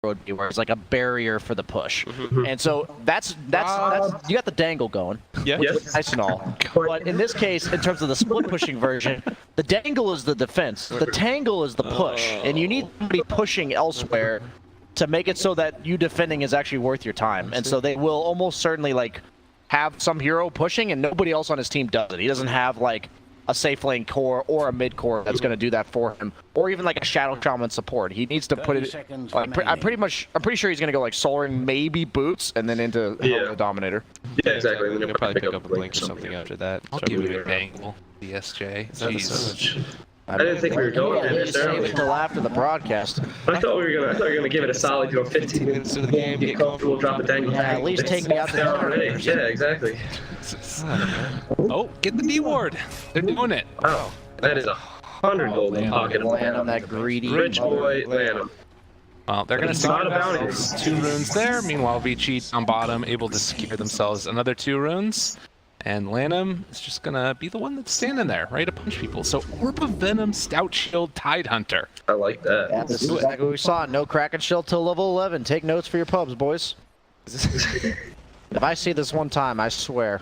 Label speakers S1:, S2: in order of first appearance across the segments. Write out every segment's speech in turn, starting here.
S1: would be, where it's like a barrier for the push. And so that's you got the dangle going.
S2: Yeah.
S3: Yes.
S1: Nice and all. But in this case, in terms of the split pushing version, the dangle is the defense. The tangle is the push. And you need somebody pushing elsewhere to make it so that you defending is actually worth your time. And so they will almost certainly like have some hero pushing and nobody else on his team does it. He doesn't have like a safe lane core or a mid core that's going to do that for him, or even like a Shadow Shaman support. He needs to put it. I'm pretty sure he's going to go like Soaring, maybe Boots, and then into the Dominator.
S3: Yeah, exactly.
S2: They'll probably pick up a Blink or something after that.
S4: I'll give you a dangle. DSJ. Jeez.
S3: I didn't think we were going there necessarily.
S1: Until after the broadcast.
S3: I thought we were gonna give it a solid 15 minutes into the game, get comfortable, drop a dangle.
S1: Yeah, at least take me out the
S3: already. Yeah, exactly.
S2: Oh, get the D ward. They're doing it.
S3: Wow, that is 100 gold in pocket.
S1: Land on that greedy
S3: Rich boy, Lanham.
S2: Well, they're going to secure themselves 2 runes there. Meanwhile, VGJ on bottom able to secure themselves another 2 runes. And Lanham is just going to be the one that's standing there, ready to punch people. So Orb of Venom, Stout Shield, Tidehunter.
S3: I like that.
S1: Yeah, this is exactly what we saw. No Kraken Shield till level 11. Take notes for your pubs, boys. If I see this one time, I swear.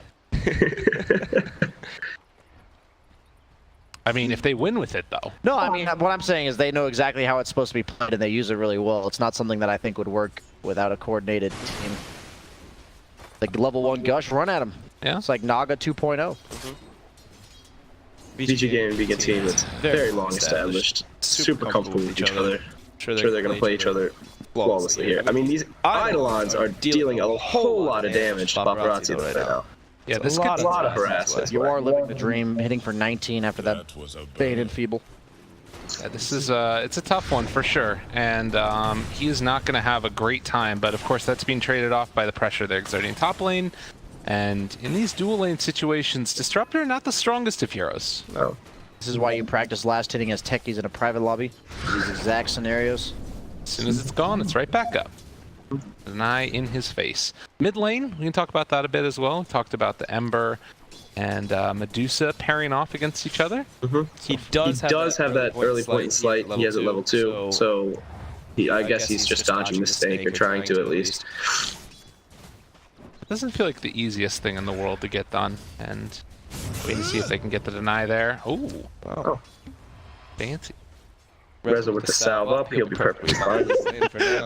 S2: I mean, if they win with it, though.
S1: No, I mean, what I'm saying is they know exactly how it's supposed to be played, and they use it really well. It's not something that I think would work without a coordinated team. Like level 1 Gush, run at him.
S2: Yeah.
S1: It's like Naga 2.0.
S3: VGJ game and Vegan team that's very long established, super comfortable with each other. Sure they're going to play each other flawlessly here. I mean, these Eidolons are dealing a whole lot of damage to Paparazzi right now.
S2: Yeah,
S3: this gets a lot of harassment.
S1: You are living the dream, hitting for 19 after that Bane and Feeble.
S2: Yeah, this is it's a tough one for sure, and he is not going to have a great time. But of course, that's being traded off by the pressure they're exerting top lane. And in these dual lane situations, Disruptor not the strongest of heroes.
S3: No.
S1: This is why you practice last hitting as techies in a private lobby. These exact scenarios.
S2: As soon as it's gone, it's right back up. An eye in his face. Mid lane, we can talk about that a bit as well. We talked about the Ember and Medusa pairing off against each other.
S4: He does have that early point in Slight.
S3: He has it level 2, so I guess he's just dodging the stake, or trying to at least.
S2: It doesn't feel like the easiest thing in the world to get done, and wait to see if they can get the deny there. Oh, wow. Fancy.
S3: Reza with the salve up, he'll be perfectly fine.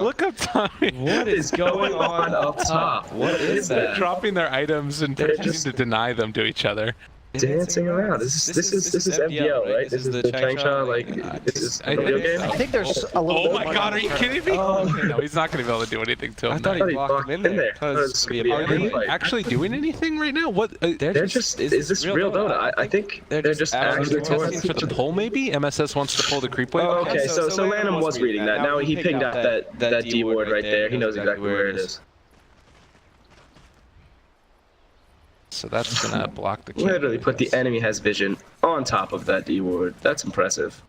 S2: Look up Tommy.
S3: What is going on up top? What is
S2: They're
S3: that?
S2: dropping their items and pretending to deny them to each other.
S3: Dancing around. This is MDL, right? This is the Changsha, like, this is a video game?
S1: I think there's a little
S2: Oh my god, are you kidding me? No, he's not going to be able to do anything to him.
S4: I thought he blocked him in there.
S3: Are
S2: they actually doing anything right now? What?
S3: They're just, is this real Dota? I think they're just actually
S2: testing for the pull maybe? MSS wants to pull the creep wave?
S3: Oh, okay, so Lanham was reading that. Now he pinged out that D ward right there. He knows exactly where it is.
S2: So that's gonna block the.
S3: Literally put the enemy has vision on top of that D ward. That's impressive.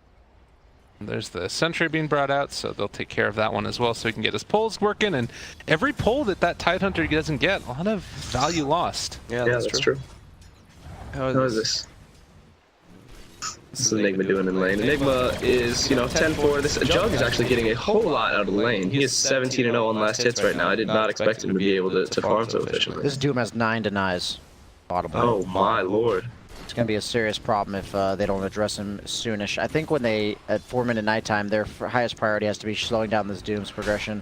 S2: There's the sentry being brought out, so they'll take care of that one as well, so he can get his pulls working. And every pull that Tidehunter doesn't get, a lot of value lost.
S3: Yeah, that's true. How is this? This is Enigma doing in lane. Enigma is, 10-4. This Jug is actually getting a whole lot out of the lane. He is 17-0 on last hits right now. I did not expect him to be able to farm so efficiently.
S1: This Doom has 9 denies. Audible.
S3: Oh my lord.
S1: It's going to be a serious problem if they don't address him soonish. I think when they, at 4-minute nighttime, their highest priority has to be slowing down this Doom's progression.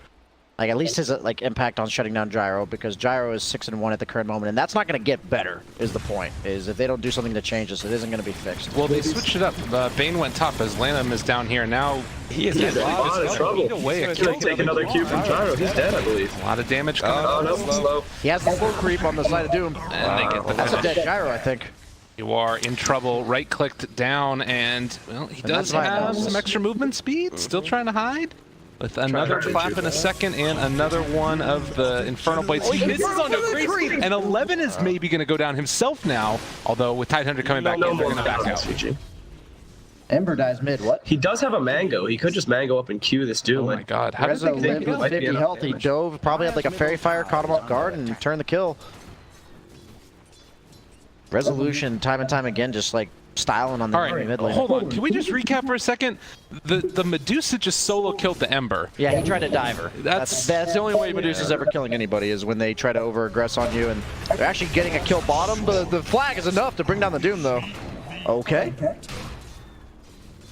S1: Like, at least his impact on shutting down Gyro, because Gyro is 6-1 at the current moment, and that's not going to get better, is the point. Is if they don't do something to change this, it isn't going to be fixed.
S2: Well, they switched it up. Bane went top as Lanham is down here. Now
S3: he is in a lot of trouble. He's going to take another Q from Gyro. He's dead, I believe.
S2: A lot of damage coming.
S3: Oh, no, slow.
S1: He has the full creep on the side of Doom.
S2: And they get the
S1: That's a dead Gyro, I think.
S2: You are in trouble. Right-clicked down, and, well, he does have some extra movement speed. Still trying to hide. With another clap in a second and another one of the Infernal Blades. He misses on a creep, and 11 is maybe going to go down himself now. Although with Tidehunter coming back in, they're going to back out.
S1: Ember dies mid, what?
S3: He does have a Mango. He could just Mango up and Q this Doom.
S2: Oh my god. How does
S1: Rezo lived with 50 health. He dove, probably had like a Fairy Fire, caught him off guard, and turned the kill. Resolution, time and time again, just like styling on the
S2: All right,
S1: mid lane.
S2: hold on. Can we just recap for a second? The Medusa just solo killed the Ember.
S1: Yeah, he tried to dive her.
S2: That's
S1: the only way Medusa's ever killing anybody is when they try to over-aggress on you, and they're actually getting a kill bottom. The flag is enough to bring down the Doom, though. Okay.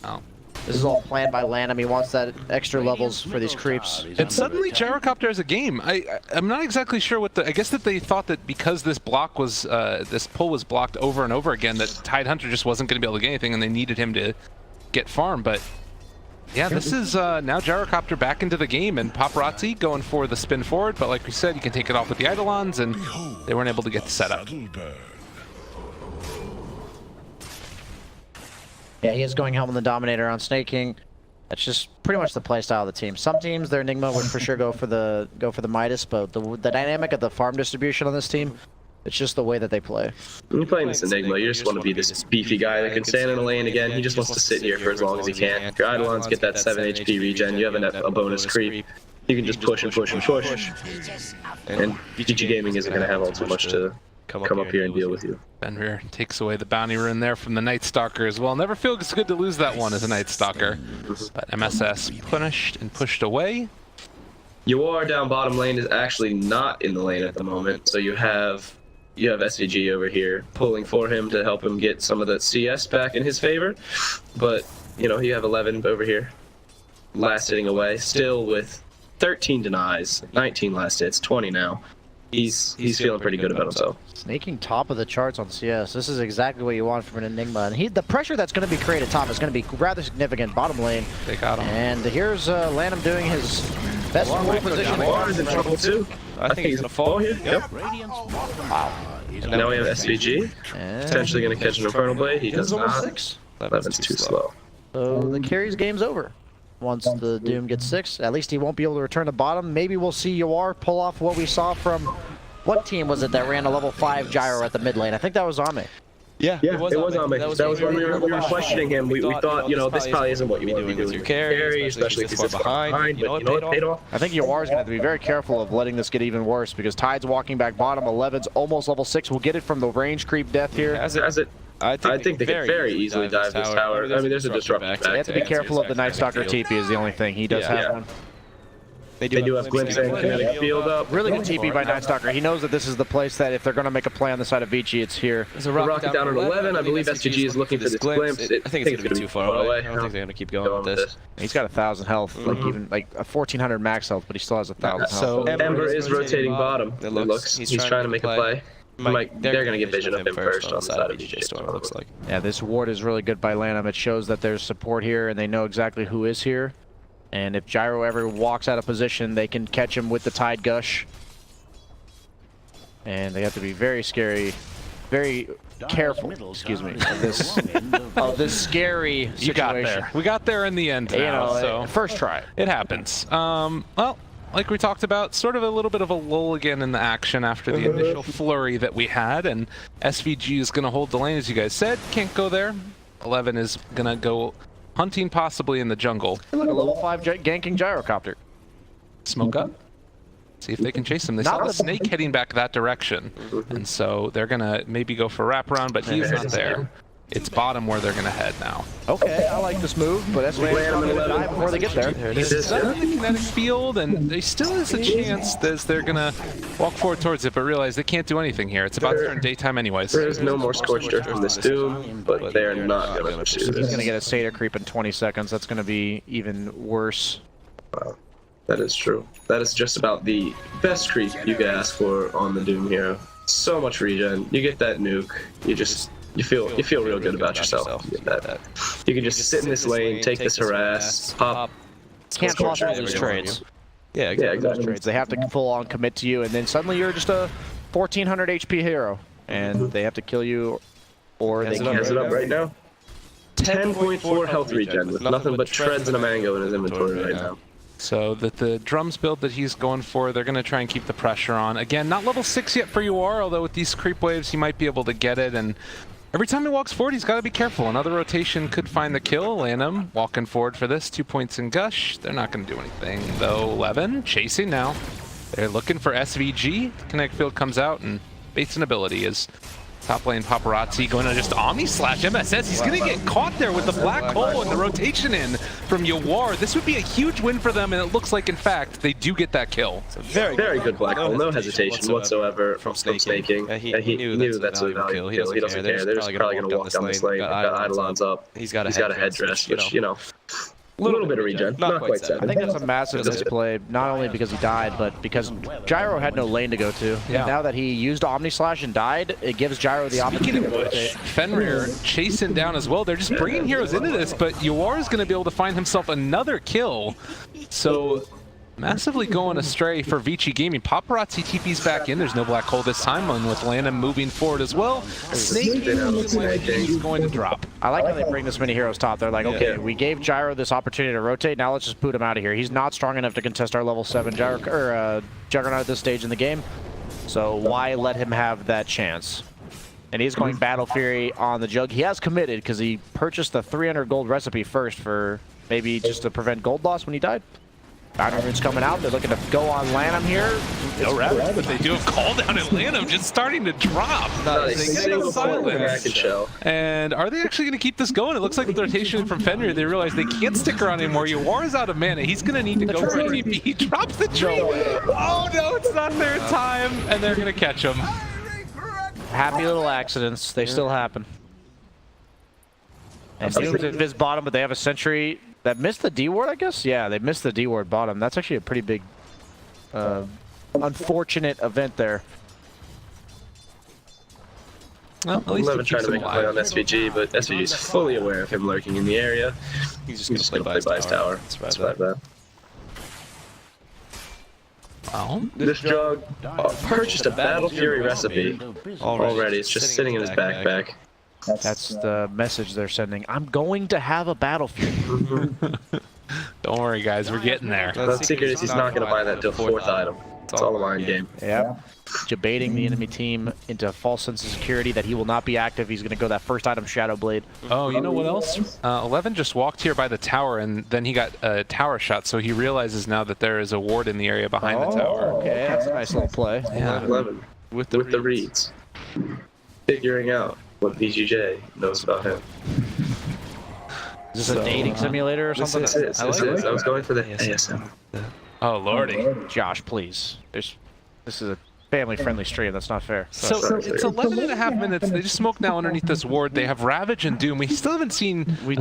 S2: Oh.
S1: This is all planned by Lanham. He wants that extra levels for these creeps.
S2: And suddenly Gyrocopter has a game. I'm not exactly sure what I guess that they thought that because this block was, this pull was blocked over and over again, that Tidehunter just wasn't going to be able to get anything and they needed him to get farm. But yeah, this is now Gyrocopter back into the game and Paparazzi going for the spin forward. But like we said, you can take it off with the Eidolons and they weren't able to get the setup.
S1: Yeah, he is going home on the Dominator on Snake King. That's just pretty much the playstyle of the team. Some teams, their Enigma would for sure go for the Midas, but the dynamic of the farm distribution on this team, it's just the way that they play.
S3: When you're playing this Enigma, you just want to be this beefy guy that can stand in the lane again. He just wants to sit here for as long as he can. Your Eidolons get that 7 HP regen. You have a bonus creep. You can just push and push and push. And VGJ Gaming isn't going to have all too much to come up here and deal with you.
S2: Benrir takes away the bounty rune there from the Night Stalker as well. Never feels good to lose that one as a Night Stalker. But MSS punished and pushed away.
S3: Your down bottom lane is actually not in the lane at the moment, so you have SVG over here pulling for him to help him get some of the CS back in his favor. But you have 11 over here, last hitting away, still with 13 denies, 19 last hits, 20 now. He's feeling pretty good about himself.
S1: Snaking top of the charts on CS. This is exactly what you want from an Enigma. And the pressure that's going to be created top is going to be rather significant. Bottom lane.
S2: They got him.
S1: And here's Lanham doing his best position.
S3: Bar is in trouble too. I think he's going to fall here. Yep.
S1: Wow.
S3: And now we have SVG. Potentially going to catch an Infernal Blade. He does not. 11's too slow.
S1: So the carries game's over. Once the Doom gets 6, at least he won't be able to return to bottom. Maybe we'll see Yawar pull off what we saw from... What team was it that ran a level 5 gyro at the mid lane? I think that was Ame.
S5: Yeah,
S3: it was Ame. That was when we were questioning him. We thought, this probably isn't what you want to be doing with your carry, especially if he's this far behind. But it paid off.
S1: I think Yawar's going to have to be very careful of letting this get even worse because Tide's walking back bottom. 11's almost level 6. We'll get it from the range creep death here.
S3: I think they could very easily dive this tower. I mean, there's a disrupt back.
S1: They have to be careful of the Night Stalker TP is the only thing. He does have one.
S3: They do have Glimpse and Kinetic Field up.
S1: Really good TP by Night Stalker. He knows that this is the place that if they're going to make a play on the side of VG, it's here.
S5: There's a rocket down at 11. I believe SVG is looking for this Glimpse.
S3: I think it's going to be too far away.
S5: I don't think they're going to keep going with this.
S1: He's got 1,000 health, like a 1,400 max health, but he still has 1,000 health.
S5: So
S3: Ember is rotating bottom. It looks. He's trying to make a play. They're going to get vision of him first on the side of VGJ Storm, it looks like.
S1: Yeah, this ward is really good by Lanham. It shows that there's support here, and they know exactly who is here. And if Gyro ever walks out of position, they can catch him with the Tide Gush. And they have to be very very careful, excuse me, of this scary situation.
S2: You got there. We got there in the end now, so
S1: first try.
S2: It happens. Well, like we talked about, sort of a little bit of a lull again in the action after the initial flurry that we had, and SVG is going to hold the lane, as you guys said. Can't go there. 11 is going to go hunting possibly in the jungle.
S1: Look, a level 5 ganking Gyrocopter.
S2: Smoke up. See if they can chase him. They saw the Snake heading back that direction, and so they're going to maybe go for a wraparound, but he's not there. It's bottom where they're going to head now.
S1: Okay, I like this move, but that's going to die before they get there.
S2: He's done in the kinetic field, and there still is a chance that they're going to walk forward towards it, but realize they can't do anything here. It's about to turn daytime anyways.
S3: There's no more Scorched Earth from this Doom, but they're not going to pursue this.
S1: He's going to get a Satyr creep in 20 seconds. That's going to be even worse.
S3: Wow. That is true. That is just about the best creep you could ask for on the Doom hero. So much regen. You get that nuke. You feel real good about yourself. You get that. You can just sit in this lane, take this harass, pop.
S1: Can't toss all these trades.
S5: Yeah, exactly.
S1: Trades. They have to full on commit to you, and then suddenly you're just a 1,400 HP hero, and they have to kill you, or they can't.
S3: Has it up right now. 10.4 health regen with nothing but treads and a mango in his inventory right now.
S2: So the drums build that he's going for, they're going to try and keep the pressure on. Again, not level 6 yet for UR, although with these creep waves, he might be able to get it. And every time he walks forward, he's got to be careful. Another rotation could find the kill. Lanham walking forward for this. 2 points in Gush. They're not going to do anything, though. 11 chasing now. They're looking for SVG. Kinetic Field comes out, and Bates' ability is Top lane Paparazzi going to just Omni Slash MSS. He's going to get caught there with the black hole and the rotation in from Yawar. This would be a huge win for them, and it looks like, in fact, they do get that kill.
S3: Very good black hole. No hesitation whatsoever from snaking. He knew that's a valuable kill. He doesn't care. They're just probably going to walk down this lane. Got Eidolons up. He's got a headdress, which, you know, a little bit of regen. Not quite 7.
S1: I think that's a massive display, not only because he died, but because Gyro had no lane to go to.
S2: Yeah.
S1: Now that he used Omni Slash and died, it gives Gyro the opportunity to rotate.
S2: Fenrir chasing down as well. They're just bringing heroes into this, but Yawar is going to be able to find himself another kill. So massively going astray for VG Gaming. Paparazzi TP's back in. There's no black hole this time, and with Lanham moving forward as well. Snake is going to drop.
S1: I like how they bring this many heroes top. They're like, okay, we gave Gyro this opportunity to rotate. Now let's just boot him out of here. He's not strong enough to contest our level 7 Juggernaut at this stage in the game. So why let him have that chance? And he's going Battle Fury on the Jug. He has committed because he purchased the 300 gold recipe first for maybe just to prevent gold loss when he died. Bounty Rune's coming out. They're looking to go on Lanham here.
S2: No Ravage, but they do have call down in Lanham just starting to drop.
S3: Not a single silence.
S2: And are they actually going to keep this going? It looks like with the rotation from Fenrir, they realize they can't stick around anymore. Yawar is out of mana. He's going to need to go for a TP. He drops the tree. Oh no, it's not their time. And they're going to catch him.
S1: Happy little accidents. They still happen. And Doom's at Viz bottom, but they have a sentry that missed the D ward, I guess? Yeah, they missed the D ward bottom. That's actually a pretty big, unfortunate event there.
S2: Well, at least
S3: 11 trying to make a play on SVG, but SVG is fully aware of him lurking in the area. He's just going to play by his tower. Survive that.
S2: Wow.
S3: This Jug purchased a Battle Fury recipe already. It's just sitting in his backpack.
S1: That's the message they're sending. I'm going to have a Battle Fury.
S2: Don't worry, guys. We're getting there.
S3: The secret is he's not going to buy that until 4th item. It's all a mind game.
S1: Yeah. Debating the enemy team into a false sense of security that he will not be active. He's going to go that first item, Shadow Blade.
S2: Oh, you know what else? 11 just walked here by the tower, and then he got a tower shot, so he realizes now that there is a ward in the area behind the tower.
S1: Okay, that's a nice little play.
S2: Yeah.
S3: 11 with the reads. Figuring out what VGJ knows about him.
S1: Is this a dating simulator or something?
S3: This is. I was going for the ASM.
S2: Oh, lordy.
S1: Josh, please. This is a family-friendly stream. That's not fair.
S2: So it's 11.5 minutes. They just smoke now underneath this ward. They have Ravage and Doom. We still haven't seen
S3: Doom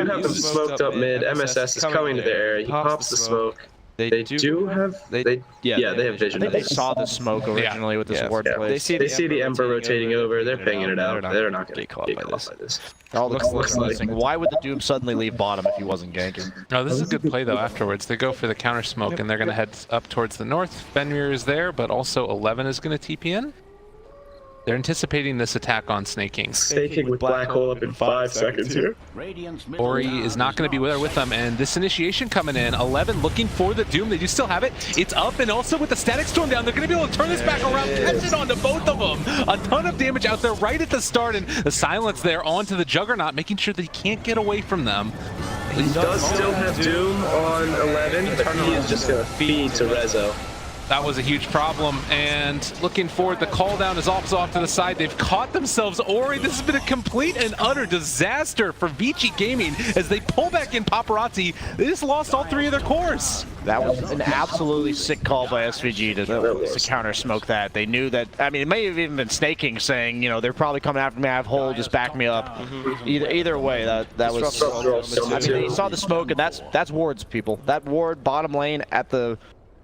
S3: have them smoked up mid. MSS is coming to the area. He pops the smoke. They do have they have vision.
S1: I think they saw the smoke originally with this ward place.
S3: They see the Emperor rotating over. They're pinging it out. They're not going to get caught by this.
S1: Oh, looks like. Why would the Doom suddenly leave bottom if he wasn't ganking?
S2: No, this is a good play though. Afterwards, they go for the counter smoke and they're going to head up towards the north. Fenrir is there, but also 11 is going to TP in. They're anticipating this attack on Snaking.
S3: Snaking with Black Hole up in 5 seconds here.
S2: Ori is not going to be there with them, and this initiation coming in. 11 looking for the Doom. They do still have it. It's up, and also with the Static Storm down, they're going to be able to turn this back around, catch it onto both of them. A ton of damage out there right at the start, and the silence there onto the Juggernaut, making sure that he can't get away from them.
S3: He does still have Doom on 11, but he is just going to feed to Rezo.
S2: That was a huge problem, and looking forward, the call down is also off to the side. They've caught themselves. Ori, this has been a complete and utter disaster for VG Gaming as they pull back in Paparazzi. They just lost all 3 of their cores.
S1: That was an absolutely sick call by SVG to counter smoke that. They knew that, I mean, it may have even been Snaking saying, you know, they're probably coming after me, I have hold, just back me up. Either way, that was, I mean, they saw the smoke, and that's wards, people. That ward, bottom lane at the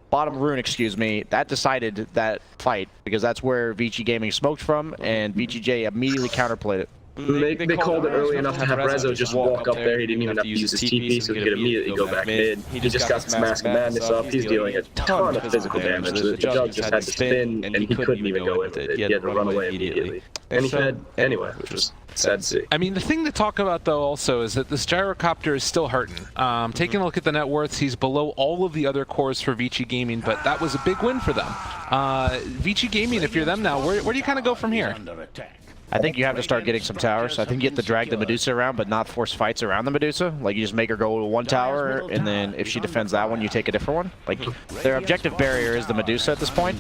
S1: bottom rune, excuse me, that decided that fight because that's where VG Gaming smoked from, and VGJ immediately counterplayed it.
S3: They called it early enough to have Rezo just walk up there. He didn't even have to use his TP, so he could immediately go back mid. He just got this Mask of Madness up. He's dealing a ton of physical damage. The Jug just had to spin, and he couldn't even go in with it. He had to run away immediately. And he fed anyway, which was sad to see.
S2: I mean, the thing to talk about, though, also is that this Gyrocopter is still hurting. Taking a look at the net worths, he's below all of the other cores for VG Gaming, but that was a big win for them. VG Gaming, if you're them now, where do you kind of go from here?
S1: I think you have to start getting some towers. I think you have to drag the Medusa around, but not force fights around the Medusa. Like, you just make her go to one tower, and then if she defends that one, you take a different one. Like, their objective barrier is the Medusa at this point,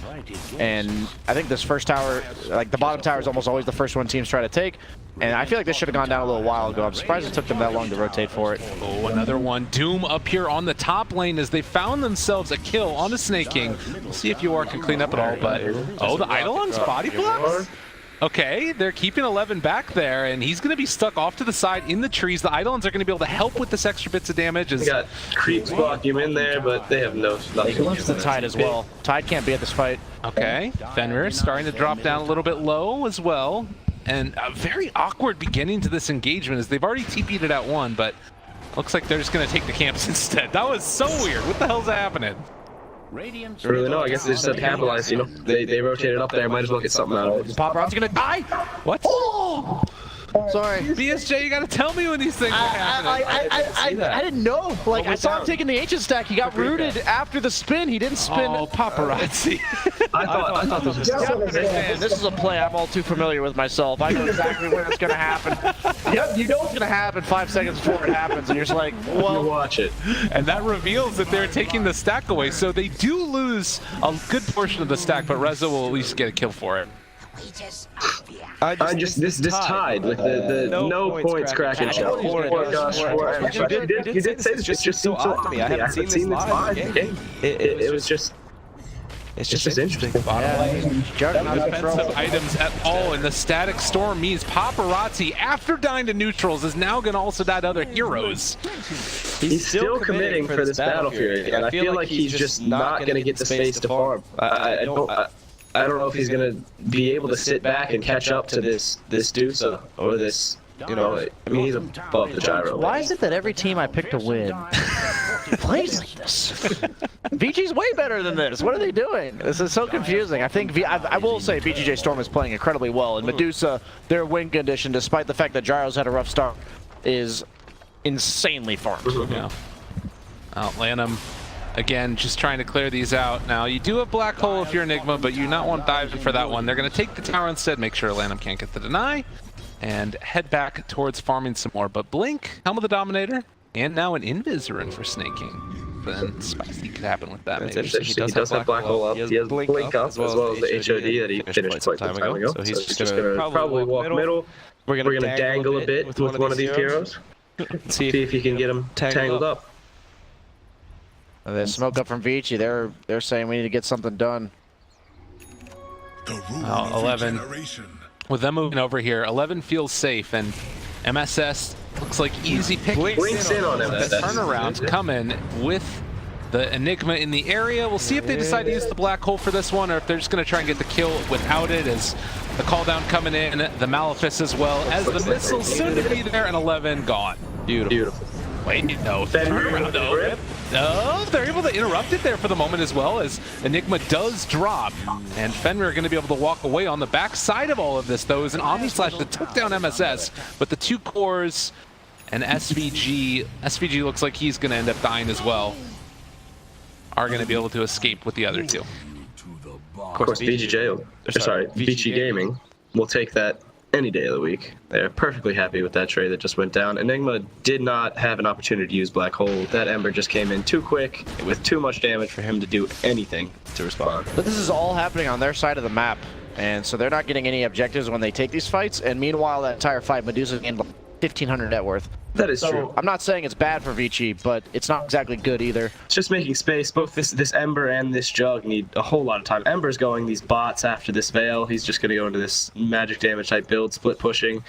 S1: and I think this first tower, like, the bottom tower is almost always the first one teams try to take, and I feel like this should have gone down a little while ago. I'm surprised it took them that long to rotate for it.
S2: Oh, another one. Doom up here on the top lane as they found themselves a kill on the Snake King. We'll see if UR can clean up at all, but... Oh, the Eidolon's body blocks? Okay, they're keeping 11 back there, and he's going to be stuck off to the side in the trees. The Eidolons are going to be able to help with this extra bits of damage.
S3: They got creeps blocking him in there, but they have nothing.
S1: It's the Tide as well. Tide can't be at this fight.
S2: Okay, Fenrir starting to drop down a little bit low as well. And a very awkward beginning to this engagement as they've already TP'd it at one, but looks like they're just going to take the camps instead. That was so weird. What the hell's happening?
S3: I don't really know. I guess they just have to capitalize, you know. They rotated up there. Might as well get something out of it.
S1: Paparazzi's gonna die!
S2: What?
S1: Oh! Sorry.
S2: VSJ, you gotta tell me when these things are happening.
S1: I didn't know. Like, I saw him taking the ancient stack. He got rooted after the spin. He didn't spin.
S2: Oh, paparazzi.
S3: I thought this was
S1: Man, this is a play I'm all too familiar with myself. I know exactly when it's gonna happen. Yep, you know it's gonna happen 5 seconds before it happens, and you're just like, well,
S3: you watch it.
S2: And that reveals that they're taking the stack away, so they do lose a good portion of the stack, but Reza will at least get a kill for it.
S3: This Tide with the no points cracking shell. Oh gosh, you did say this just seemed so odd. I haven't seen this live in the game. It was just. It's just interesting.
S2: No defensive items at all, and the static storm means paparazzi, after dying to neutrals, is now going to also die to other heroes.
S3: He's still committing for this battle period, and I feel like he's just not going to get the space to farm. I don't know if he's going to be able to sit back and catch up to this Dusa or this, you know, I mean, he's above the gyro.
S1: Why is it that every team I pick to win plays like this? VG's way better than this. What are they doing? This is so confusing. I think I will say VGJ Storm is playing incredibly well, and Medusa, their win condition, despite the fact that Gyro's had a rough start, is insanely farmed.
S2: Yeah. Lanham, again, just trying to clear these out. Now, you do have Black Hole if you're Enigma, but you not want diving for that one. They're going to take the tower instead, make sure Lanham can't get the deny, and head back towards farming some more. But Blink, Helm of the Dominator, and now an Invis in for Snake King. Then spicy could happen with that. Maybe.
S3: He does have Black Hole up. He has Blink up as well as the HOD that he finished quite some time ago. So he's just going to probably walk middle. We're going to dangle a bit with one of these heroes. See if he can get him tangled up.
S1: The smoke up from Vici. They're saying we need to get something done.
S2: 11. With them moving over here, 11 feels safe, and MSS looks like easy pick.
S3: Blinks in on MSS.
S2: The turnaround coming with the Enigma in the area. We'll see if they decide to use the Black Hole for this one, or if they're just going to try and get the kill without it, as the call down coming in, the Malefice as well as the missiles soon to be there, and 11 gone.
S3: Beautiful.
S2: Wait, no, turnaround though. No, they're able to interrupt it there for the moment as well, as Enigma does drop. And Fenrir are going to be able to walk away on the back side of all of this, though, is an Omni Slash that took down MSS, but the 2 cores and SVG looks like he's going to end up dying as well, are going to be able to escape with the other 2.
S3: Of course, VG Gaming will take that any day of the week. They're perfectly happy with that trade that just went down. Enigma did not have an opportunity to use Black Hole. That Ember just came in too quick with too much damage for him to do anything to respond.
S1: But this is all happening on their side of the map, and so they're not getting any objectives when they take these fights, and meanwhile that entire fight, Medusa gained 1,500 net worth.
S3: That is true.
S1: I'm not saying it's bad for Vici, but it's not exactly good either.
S3: It's just making space. Both this Ember and this Jug need a whole lot of time. Ember's going these bots after this Veil. He's just going to go into this magic damage type build, split pushing.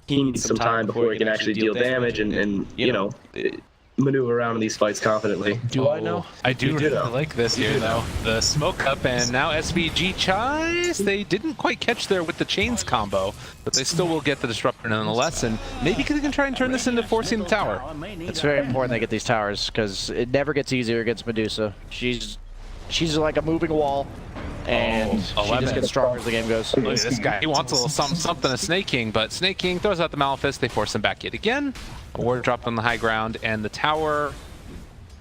S3: He needs some time before he can actually deal damage and you know, maneuver around in these fights confidently.
S2: Do I know? I do really like this here, though. The smoke up, and now SVG Chais, they didn't quite catch there with the chains combo, but they still will get the disruptor nonetheless, and maybe they can try and turn this into forcing the tower.
S1: It's very important they get these towers, because it never gets easier against Medusa. She's like a moving wall, and she just gets stronger as the game goes.
S2: Look at this guy. He wants a little something to Snake King, but Snake King throws out the Malefice. They force him back yet again. A ward dropped on the high ground, and the tower,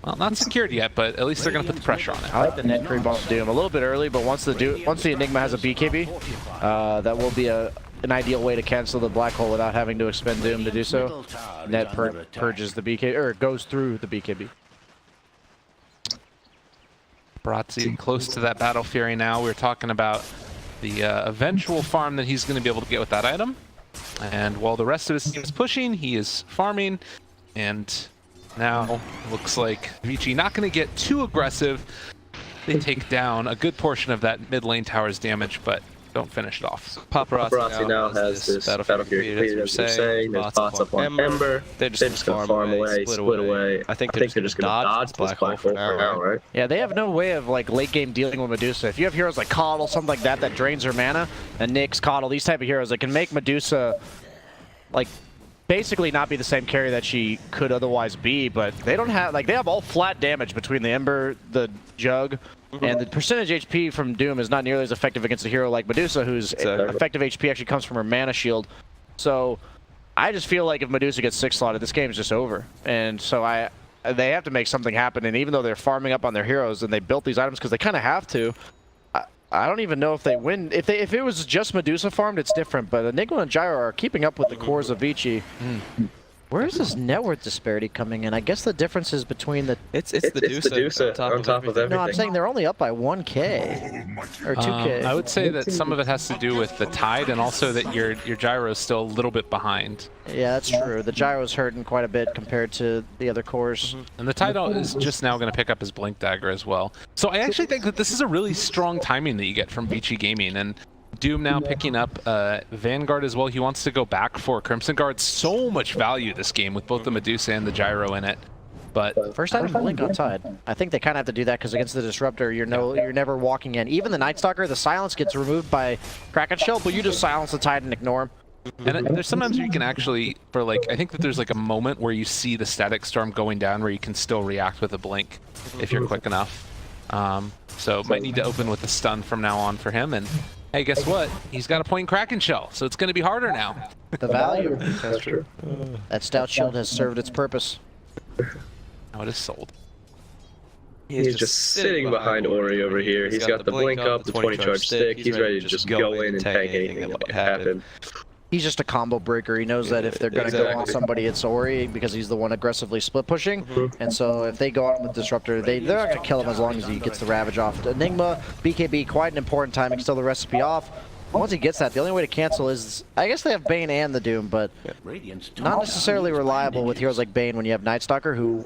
S2: well, not secured yet, but at least they're going to put the pressure on it.
S1: I like the net creep on Doom a little bit early, but once the Enigma has a BKB, that will be a an ideal way to cancel the black hole without having to expend Doom to do so. And that purges the BKB, or goes through the BKB.
S2: Barazzi close to that Battle Fury now. We're talking about the eventual farm that he's going to be able to get with that item. And while the rest of his team is pushing, he is farming. And now looks like VG not going to get too aggressive. They take down a good portion of that mid lane tower's damage, but don't finish it off.
S5: Paparazzi now has this Battlefield completed, as you're saying. There's bots up on Ember. They're just gonna farm away, split away. I think they're just gonna dodge this black hole for now, right?
S1: Yeah, they have no way of like late game dealing with Medusa. If you have heroes like Coddle, something like that, that drains her mana, and Nyx, Coddle, these type of heroes that can make Medusa like basically not be the same carry that she could otherwise be, but they don't have, like, they have all flat damage between the Ember, the Jug, and the percentage HP from Doom is not nearly as effective against a hero like Medusa, whose effective HP actually comes from her mana shield. So I just feel like if Medusa gets 6-slotted, this game is just over. And so they have to make something happen, and even though they're farming up on their heroes and they built these items because they kind of have to, I don't even know if they win. If it was just Medusa farmed, it's different. But Enigma and Gyro are keeping up with the cores of Vici. Where is this net worth disparity coming in? I guess the difference is between the...
S5: It's the Dusa on top of everything.
S1: No, I'm saying they're only up by 1k. Or 2k.
S2: I would say that some of it has to do with the tide, and also that your gyro is still a little bit behind.
S1: Yeah, that's true. The gyro's hurting quite a bit compared to the other cores.
S2: And the tide is just now going to pick up his Blink Dagger as well. So I actually think that this is a really strong timing that you get from Vici Gaming. And Doom now picking up Vanguard as well. He wants to go back for Crimson Guard. So much value this game with both the Medusa and the Gyro in it. But
S1: first time Blink on Tide. I think they kind of have to do that because against the Disruptor, you're never walking in. Even the Night Stalker, the silence gets removed by Kraken Shell, but you just silence the Tide and ignore him.
S2: And there's sometimes you can actually, for like, I think that there's like a moment where you see the Static Storm going down where you can still react with a Blink if you're quick enough. So might need to open with a stun from now on for him. And hey, guess what? He's got a point Kraken Shell, so it's going to be harder now.
S1: The value. That's true. That Stout Shield has served its purpose.
S2: Now it is sold.
S3: He's just sitting behind Ori over here. He's got the blink up, the 20 charge stick. He's ready to just go in and tank anything that might happen.
S1: He's just a combo breaker. He knows that if they're going to go on somebody, it's Ori because he's the one aggressively split pushing. And so if they go on with Disruptor, they're not going to kill him as long as he gets the Ravage off. Enigma, BKB, quite an important timing, still the recipe off. Once he gets that, the only way to cancel is, I guess they have Bane and the Doom, but not necessarily reliable with heroes like Bane when you have Night Stalker, who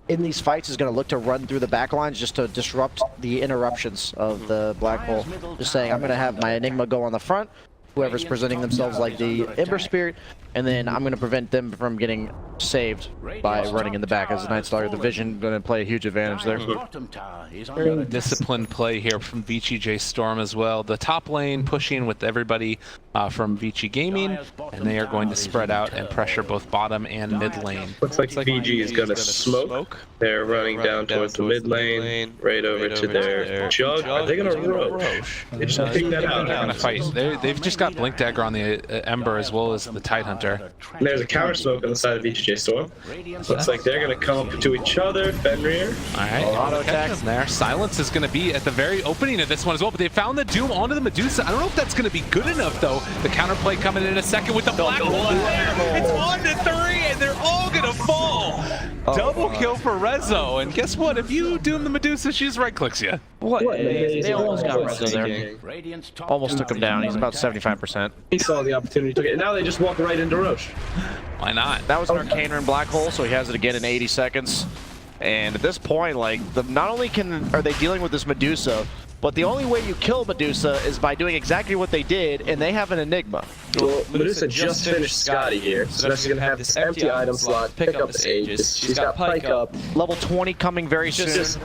S1: in these fights is going to look to run through the back lines just to disrupt the interruptions of the Black Hole. Just saying, I'm going to have my Enigma go on the front, whoever's presenting themselves like the Ember Spirit, and then I'm going to prevent them from getting saved by running in the back as the Night Stalker. The Vision going to play a huge advantage there.
S2: Very disciplined play here from VGJ Storm as well. The top lane pushing with everybody from Vici Gaming, and they are going to spread out and pressure both bottom and mid lane.
S3: Looks like VG is going to smoke. They're running down towards the mid lane, right over to their Jug. Are they going to roach? They just pick that out.
S2: They're going to fight. They've just got Blink Dagger on the Ember as well as the Tidehunter.
S3: And there's a counter smoke on the side of VGJ Storm. Looks like they're going to come up to each other. Fenrir.
S2: Alright, auto attacks there. Silence is going to be at the very opening of this one as well, but they found the Doom onto the Medusa. I don't know if that's going to be good enough though. The counterplay coming in a second with the Black Hole there. It's 1-3 and they're all going to fall. Double kill for Rezo, and guess what? If you Doom the Medusa, she just right clicks you.
S1: What? They almost got Rezo there. Almost took him down. He's about 75%.
S3: He saw the opportunity, took it, and now they just walk right into Roche.
S2: Why not?
S1: That was an Arcane Ring Black Hole, so he has it again in 80 seconds. And at this point, like, not only are they dealing with this Medusa, but the only way you kill Medusa is by doing exactly what they did, and they have an Enigma.
S5: Well, Medusa just finished Scotty here, so now she's going to have this empty item slot, pick up the Aegis. She's got Pike up.
S1: Level 20 coming very soon.
S5: Just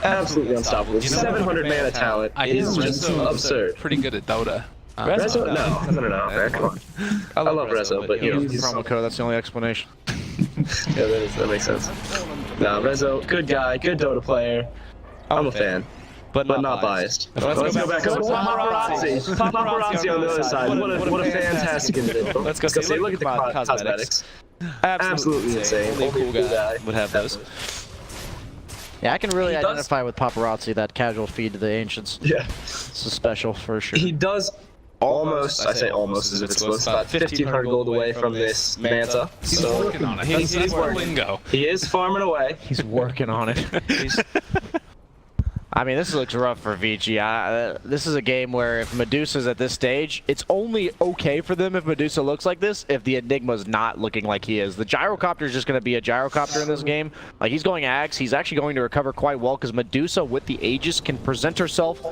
S5: absolutely unstoppable. 700 mana talent is just absurd.
S2: Pretty good at Dota.
S5: Rezo? No, man, come on. I love Rezo, but you know, he's...
S1: promo code, that's the only explanation.
S5: Yeah, that makes sense. Nah, Rezo, good guy, good Dota player. I'm a fan. But not biased. Let's go back over Paparazzi. Paparazzi on the other side. What a fantastic individual.
S4: Let's go see.
S5: Look at the cosmetics. Absolutely insane.
S4: Only a cool guy would have those.
S1: Yeah, I can really identify with Paparazzi, that casual feed to the Ancients.
S5: Yeah.
S1: It's a special for sure.
S5: He does almost, I say almost as if it's close, about 1,500 gold away from this Manta.
S2: He's
S5: So
S2: working on it. He's working.
S5: he is farming away.
S1: He's working on it. I mean, this looks rough for VG. This is a game where if Medusa's at this stage, it's only okay for them if Medusa looks like this, if the Enigma's not looking like he is. The gyrocopter is just going to be a gyrocopter in this game. Like, he's going Ags. He's actually going to recover quite well because Medusa, with the Aegis, can present herself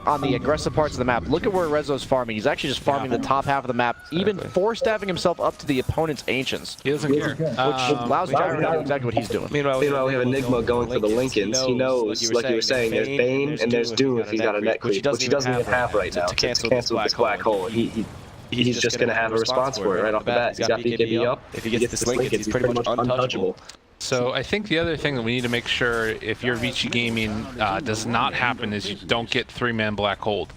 S1: on the aggressive parts of the map. Look at where Rezo's farming. He's actually just farming the top half of the map, even force-stabbing himself up to the opponent's Ancients.
S2: He doesn't care.
S1: Which allows Gyro to know exactly what he's doing.
S5: Meanwhile, we have Enigma going for the Lincolns. He knows, like you were saying, there's Bane and there's Doom if he's got a net cleave, which he doesn't even have right now to cancel this black hole. He's just going to have a response for it right off the bat. He's got BKB up. If he gets this Lincoln, he's pretty much untouchable.
S2: So I think the other thing that we need to make sure if your Vici Gaming does not happen is you don't get 3-man black hold.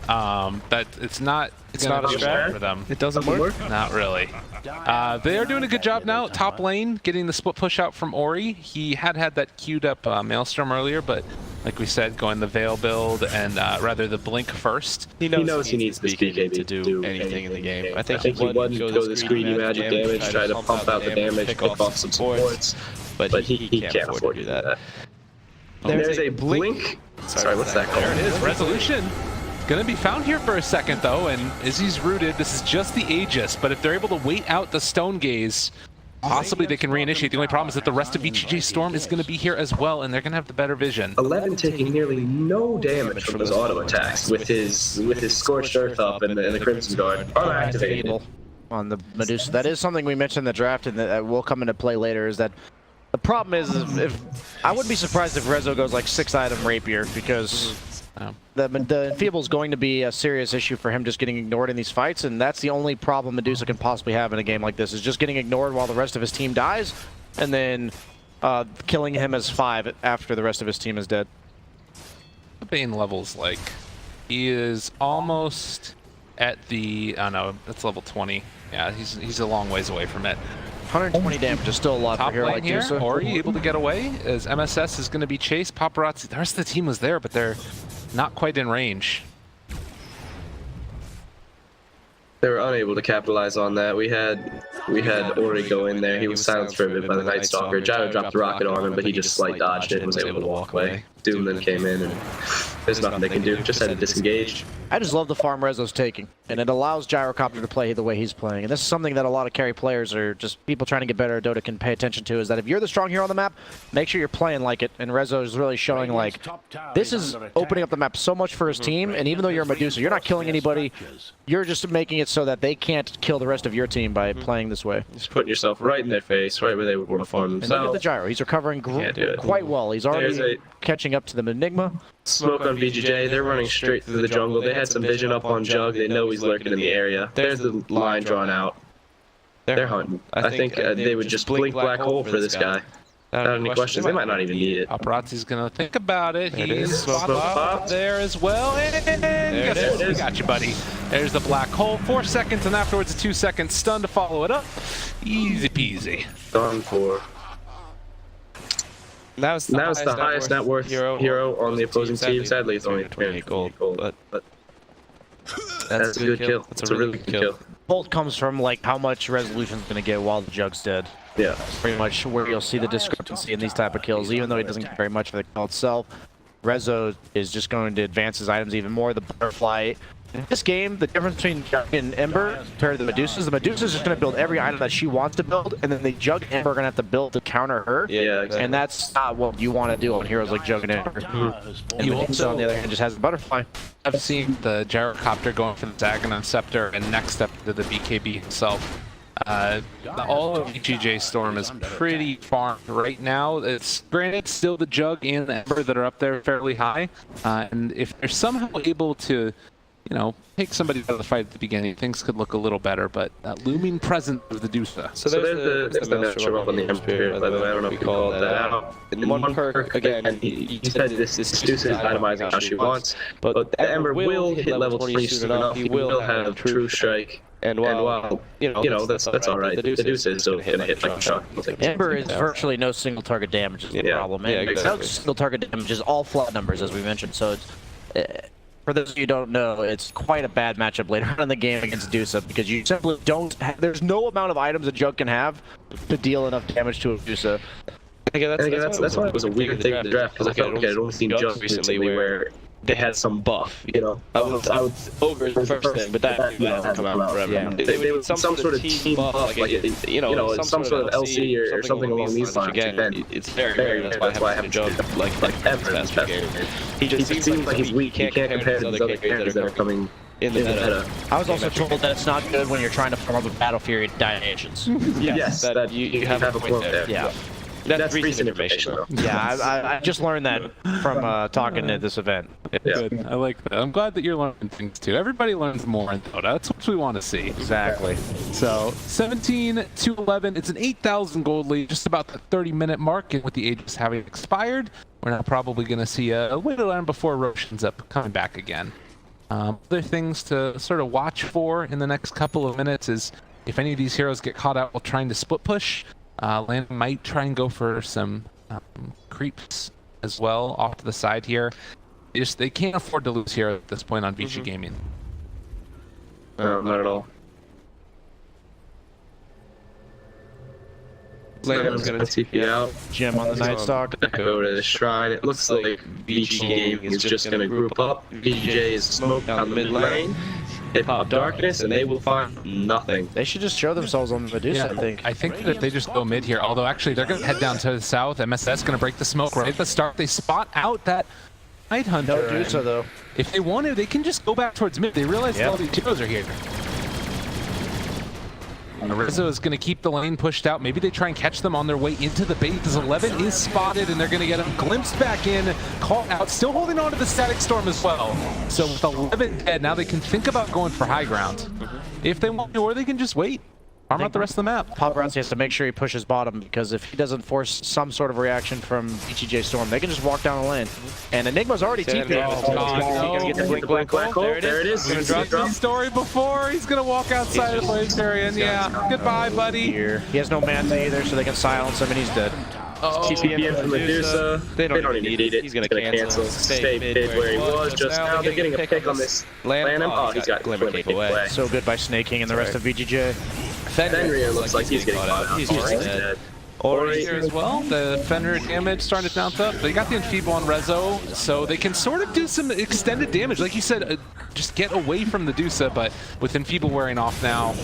S2: That it's not a strat for them.
S3: It doesn't work?
S2: Not really. They are doing a good job now. Top lane, getting the split push out from Ori. He had that queued up Maelstrom earlier, but like we said, going the Veil build and rather the Blink first.
S5: He knows he needs this BKB
S3: to do anything in the game. I think
S5: he wouldn't go this greedy magic damage, try to pump out the damage, pick off some supports, but he can't afford to do that. There's a Blink. Sorry, what's that called?
S2: There it is, Resolution. Gonna be found here for a second though, and Izzy's rooted. This is just the Aegis, but if they're able to wait out the Stone Gaze, possibly they can reinitiate. The only problem is that the rest of VGJ Storm is gonna be here as well, and they're gonna have the better vision.
S5: 11 taking nearly no damage from those auto attacks with his Scorched Earth up and the Crimson Guard unactivated.
S1: On the Medusa. That is something we mentioned in the draft and that will come into play later, is that the problem is if I wouldn't be surprised if Rezo goes like 6-item Rapier, because the Enfeeble is going to be a serious issue for him just getting ignored in these fights, and that's the only problem Medusa can possibly have in a game like this, is just getting ignored while the rest of his team dies, and then killing him as 5 after the rest of his team is dead.
S2: The Bane level's like, he is almost at the, oh no, that's level 20. Yeah, he's a long ways away from it.
S1: 120 damage is still a lot for a hero like Medusa.
S2: Ori able to get away as MSS is going to be chased. Paparazzi, the rest of the team was there, but they're not quite in range.
S5: They were unable to capitalize on that. We had Ori go in there. He was silenced for a bit by the Night Stalker. Gyro dropped the rocket on him, but he just slight dodged it and was able to walk away. Doom then came in, and there's nothing they can do. Just had to disengage.
S1: I just love the farm Rezo's taking, and it allows Gyrocopter to play the way he's playing. And this is something that a lot of carry players or just people trying to get better at Dota can pay attention to, is that if you're the strong hero on the map, make sure you're playing like it. And Rezo is really showing like, this is opening up the map so much for his team, and even though you're a Medusa, you're not killing anybody, you're just making it so that they can't kill the rest of your team by playing this way.
S5: Just putting yourself right in their face, right where they would want to farm themselves.
S1: And look at the Gyro, he's recovering quite well. He's already catching up to the Enigma.
S5: Smoke on VGJ, they're running straight through the jungle. They had some vision up on Jug, they know he's lurking in the area. There's the line drawn out. They're hunting. I think they would just blink black hole for this guy. Without any questions, they might not even need it.
S2: Paparazzi's gonna think about it. He's spotted up there as well. And guess what? We got you, buddy. There's the black hole. 4 seconds, and afterwards a 2-second stun to follow it up. Easy peasy.
S5: Done for. That was the highest net worth hero on the opposing team. Sadly, it's only 28 gold, but that's a good kill. That's a really good kill.
S1: Bolt comes from like how much Resolution's gonna get while the Jug's dead.
S5: Yeah,
S1: pretty much where you'll see the discrepancy in these type of kills. Even though he doesn't get very much for the kill itself, Rezo is just going to advance his items even more. The butterfly. In this game, the difference between Jug and Ember compared to the Medusa's just going to build every item that she wants to build, and then the Jug and Ember are going to have to build to counter her.
S5: Yeah, exactly.
S1: And that's not what you want to do on heroes like Jug and Ember. And Medusa, on the other hand, just has the butterfly.
S2: I've seen the Gyrocopter going for the Zagonon Scepter, and next up to the BKB himself. All of VGJ Storm is pretty farmed right now. It's granted still the Jug and the Ember that are up there fairly high, and if they're somehow able to, you know, take somebody out of the fight at the beginning, things could look a little better, but that looming presence of the Dusa.
S5: So there's the Maelstrom up on the Ember here, by the way. I don't know if you called that out. In one perk, again, he said this Dusa is itemizing how she wants, but the Ember will hit level 3 soon enough. He will have True Strike. And while you know that's all right. The Dusa is still gonna hit like a shot.
S1: Ember is virtually no single target damage is the problem. And no single target damage is all flat numbers, as we mentioned. So it's, For those of you who don't know, it's quite a bad matchup later on in the game against Dusa because you simply don't have, there's no amount of items a Jug can have to deal enough damage to a Dusa.
S5: That's why it was a weird thing in the draft, because I felt like I'd only seen Jug recently where they had some buff, you know. I would
S6: Ogre is the first thing, but that hasn't come out forever.
S1: Yeah.
S5: They would some sort of team buff, like some sort of LC or something along these lines.
S6: Again, it's very rare. That's why I haven't Jug like
S5: ever.
S6: He just
S5: seems like he's weak. He can't compare to these other characters that are coming in the meta.
S1: I was also told that it's not good when you're trying to farm up a Battle Fury Dimensions.
S5: Yes, that you have a point there.
S1: Yeah.
S6: That's recent information, though.
S1: Yeah, I just learned that from talking at this event.
S2: Good. I like that. I'm glad that you're learning things too. Everybody learns more in Dota. That's what we want to see.
S1: Exactly.
S2: So 17-11. It's an 8,000 gold lead, just about the 30-minute mark. And with the Aegis having expired, we're now probably going to see a window line before Roche ends up coming back again. Other things to sort of watch for in the next couple of minutes is if any of these heroes get caught out while trying to split push. Landon might try and go for some creeps as well off to the side here. They can't afford to lose here at this point on VGJ Gaming.
S5: No, not at all.
S6: Landon's gonna
S5: TP out.
S1: Jim on the Night Stalk.
S5: Go to the shrine. It looks like VGJ Gaming is just gonna group up. VGJ is smoked down the mid lane. They pop darkness and they will find nothing.
S1: They should just show themselves on Medusa, I think.
S2: I think that if they just go mid here, although actually they're going to head down to the south. MSS going to break the smoke right at the start. They spot out that Night Hunter.
S1: No Medusa, though.
S2: If they want to, they can just go back towards mid. They realize all these heroes are here. Rizzo is going to keep the lane pushed out. Maybe they try and catch them on their way into the bait. As 11 is spotted, and they're going to get him glimpsed back in, caught out, still holding on to the Static Storm as well. So with 11 dead, now they can think about going for high ground if they want to, or they can just wait. Farm out the rest of the map.
S1: Paparazzi has to make sure he pushes bottom, because if he doesn't force some sort of reaction from VGJ Storm, they can just walk down the lane. And Enigma's already TP'd.
S5: There it is.
S2: He's gonna drop the story before. He's gonna walk outside of the blaze area, and yeah, goodbye, buddy.
S1: He has no mana either, so they can silence him, and he's dead.
S5: TPN from Medusa. They don't even need it. He's gonna cancel. Stay mid where he was just now. They're getting a pick on this. Land him. Oh, he's got Glimmer Cape away.
S1: So good by Snake King and the rest of VGJ.
S5: Fenrir looks like he's getting caught out. He's dead.
S2: Ori here as well. The Fenrir damage starting to bounce up. They got the Enfeeble on Rezo, so they can sort of do some extended damage. Like you said, just get away from the Dusa, but with Enfeeble wearing off now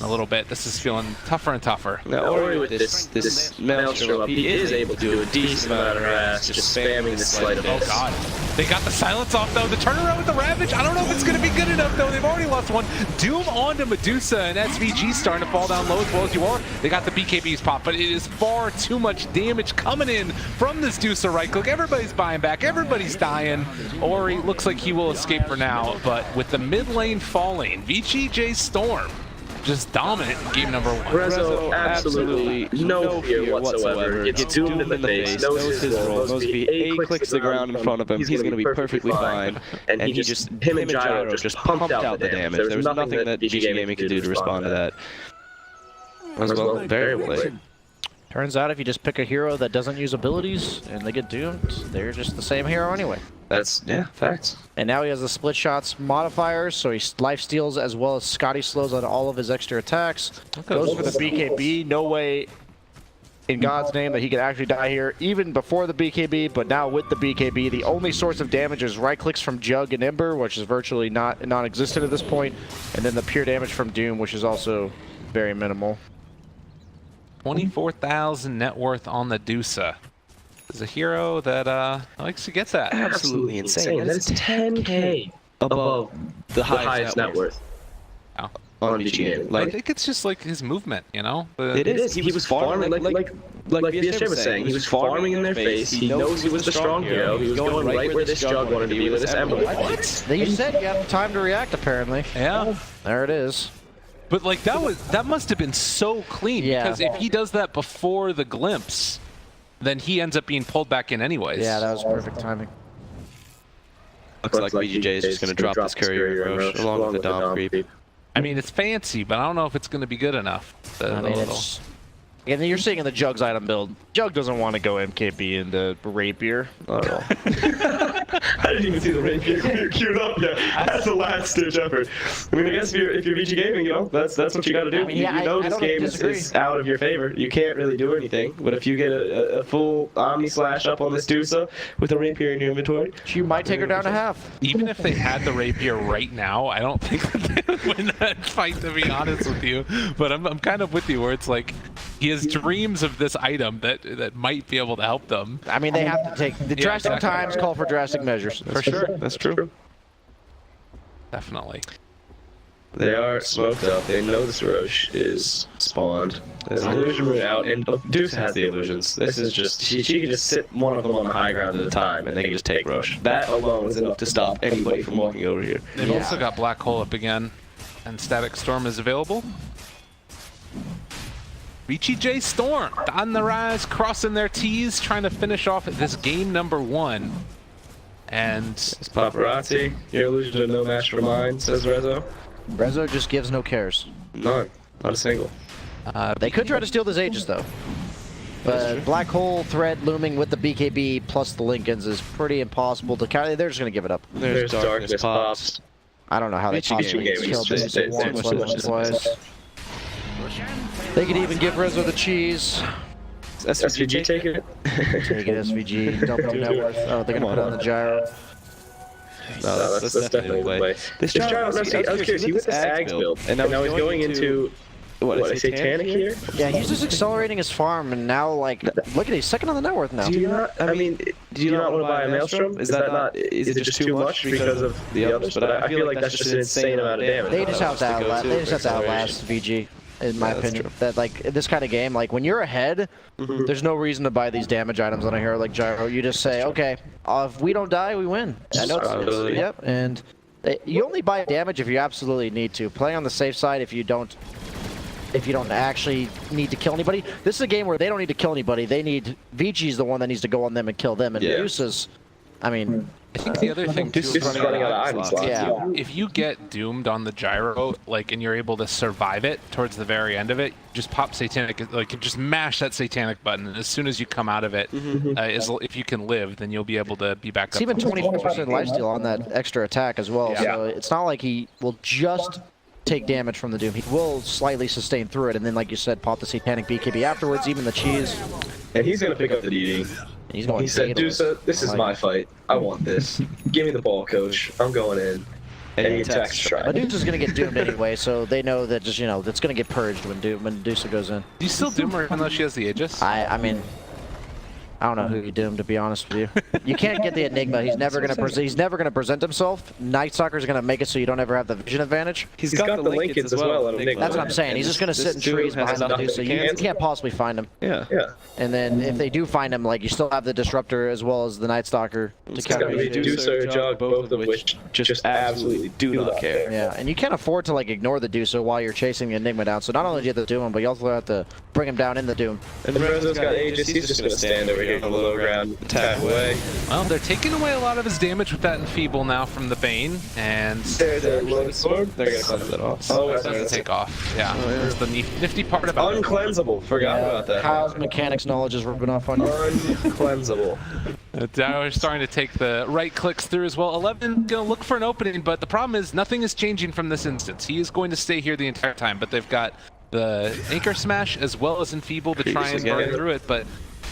S2: a little bit, this is feeling tougher and tougher.
S5: Now, Ori with this Maelstrom up, he is able to do a decent amount of harass, just spamming the Sleight of Hand.
S2: Oh god. They got the silence off though. The turnaround with the Ravage, I don't know if it's going to be good enough though. They've already lost one. Doom onto Medusa, and SVG starting to fall down low as well as you are. They got the BKBs pop, but it is far too much damage coming in from this Dusa right click. Everybody's buying back. Everybody's dying. Ori looks like he will escape for now, but with the mid lane falling, VGJ Storm just dominant in game number 1.
S5: Rezo, absolutely no fear whatsoever. Gets doomed in the face, knows his role, knows if he clicks the ground in front of him, he's going to be perfectly fine. And he just, him and Gyro just pumped out the damage. There was nothing that VGJ Gaming could do to respond to that. As well, very well played.
S1: Turns out if you just pick a hero that doesn't use abilities and they get doomed, they're just the same hero anyway.
S5: That's, yeah, facts.
S1: And now he has the split shots modifiers, so he life steals as well as Scotty slows on all of his extra attacks. Goes for the BKB. No way in God's name that he could actually die here, even before the BKB, but now with the BKB, the only source of damage is right clicks from Jug and Ember, which is virtually non-existent at this point, and then the pure damage from Doom, which is also very minimal.
S2: 24,000 net worth on the Dusa. Is a hero that likes to get that.
S5: Absolutely insane. That is 10K above the highest net worth
S2: Wow.
S5: on VGJ.
S2: I think it's just like his movement, you know?
S5: It is. He was farming, like VGJ was saying. He was farming in their face. He knows he was the strong hero. He was going right where this Jug wanted to be, where this Ember was.
S1: You said you have time to react, apparently.
S2: Yeah.
S1: There it is.
S2: But like that must have been so clean, because if he does that before the glimpse, then he ends up being pulled back in anyways.
S1: Yeah, that was perfect timing.
S6: Looks like VGJ is just going to drop this courier and Roche along with the Dom creep.
S2: I mean, it's fancy, but I don't know if it's going to be good enough.
S1: I mean, it's... And you're seeing in the Jug's item build, Jug doesn't want to go MKB into Rapier.
S6: Not at all.
S5: I didn't even see the rapier queued up yet. That's the last ditch effort. I mean, I guess if you're VG gaming, you know, that's what you got to do.
S1: I mean, yeah,
S5: you know
S1: I
S5: this
S1: don't
S5: game
S1: disagree.
S5: is out of your favor. You can't really do anything. But if you get a full Omni slash up on this Dusa with a rapier in your inventory,
S1: You might take her down to half.
S2: Even if they had the rapier right now, I don't think that they would win that fight, to be honest with you. But I'm kind of with you, where it's like he has dreams of this item that might be able to help them.
S1: I mean, they have to take the drastic
S2: exactly.
S1: times call for drastic measures.
S2: For sure.
S6: That's true.
S2: Definitely.
S5: they are smoked up. They know this Roche is spawned. There's an illusion root out, and Deuce has the illusions. This is just she can just sit one of them on the high ground at a time, and they can just take Roche. That alone is enough to stop anybody from walking over here.
S2: They've also got Black Hole up again, and Static Storm is available. VGJ Storm on the rise, crossing their T's, trying to finish off this game number 1. And
S5: It's paparazzi. Your illusions are no match for mine, says Rezo.
S1: Rezo just gives no cares.
S5: None. Not a single.
S1: They could try to steal this Aegis, though. But Black Hole threat looming with the BKB plus the Lincolns is pretty impossible to carry. They're just going to give it up.
S5: There's darkness pops.
S1: I don't know how they possibly killed this once twice. They could even give Rezo the cheese.
S5: SVG taking it?
S1: Take it, SVG. Don't do net worth. Oh, they're going to put on the gyro.
S5: No, that's definitely the play. This gyro, I was curious, he was this Ags build, and now he's going into, what, a Satanic here?
S1: Yeah, he's just accelerating his farm, and now, like, look at he's second on the net worth now.
S5: Do you not, I mean, do you not want to buy a Maelstrom? Is that not, is it just too much because of the others? But I feel like that's just an insane amount of damage.
S1: They just have to outlast VG. In my opinion, that like this kind of game, like when you're ahead, there's no reason to buy these damage items on a hero like Gyro. You just say, okay, if we don't die, we win. I know it's yep, and you only buy damage if you absolutely need to. Play on the safe side if you don't actually need to kill anybody. This is a game where they don't need to kill anybody. They need VG's the one that needs to go on them and kill them. And Deuce's, I mean.
S2: I think the other thing too
S5: is running out of item slots.
S1: Yeah.
S2: If you get doomed on the gyro, like, and you're able to survive it towards the very end of it, just pop Satanic, like, just mash that Satanic button, and as soon as you come out of it, if you can live, then you'll be able to be back up.
S1: It's even 24% lifesteal on that extra attack as well, so it's not like he will just take damage from the Doom. He will slightly sustain through it, and then, like you said, pop the Satanic BKB afterwards, even the cheese.
S5: And he's going to pick up the DD.
S1: He's going
S5: He said, Dusa, this is my fight. I want this. Give me the ball, coach. I'm going in. And he attacks Strike.
S1: But Dusa's going to get doomed anyway, so they know that just, it's going to get purged when Dusa goes in.
S2: Do you still doom her even though she has the Aegis?
S1: I mean, I don't know who you doomed, to be honest with you. You can't get the Enigma. He's never going to present himself. Night Stalker's going to make it so you don't ever have the vision advantage.
S5: He's got the Lincolns as well.
S1: That's what I'm saying. He's just going to sit in trees behind the Medusa. You can't possibly find him.
S5: Yeah.
S1: And then if they do find him, like, you still have the Disruptor as well as the Night Stalker to counter.
S5: Dusa or Jug, both of which just absolutely do not care.
S1: Yeah, and you can't afford to, like, ignore the Dusa while you're chasing the Enigma down. So not only do you have to doom him, but you also have to bring him down in the Doom.
S5: And Rezo's got Aegis. He's just going to stand over here on the low ground, tap away.
S2: Well, they're taking away a lot of his damage with that Enfeeble now from the Bane, and
S5: There's a loaded sword. They're going to cleanse that off.
S2: Oh, it doesn't take off. Yeah, that's the nifty part about it.
S5: Uncleansable. Forgot about that.
S1: Kyle's mechanics knowledge is rubbing off on you.
S5: Uncleansable.
S2: Now we're starting to take the right clicks through as well. 11 gonna look for an opening, but the problem is nothing is changing from this instance. He is going to stay here the entire time, but they've got the Anchor Smash as well as Enfeeble to try and burn through it, but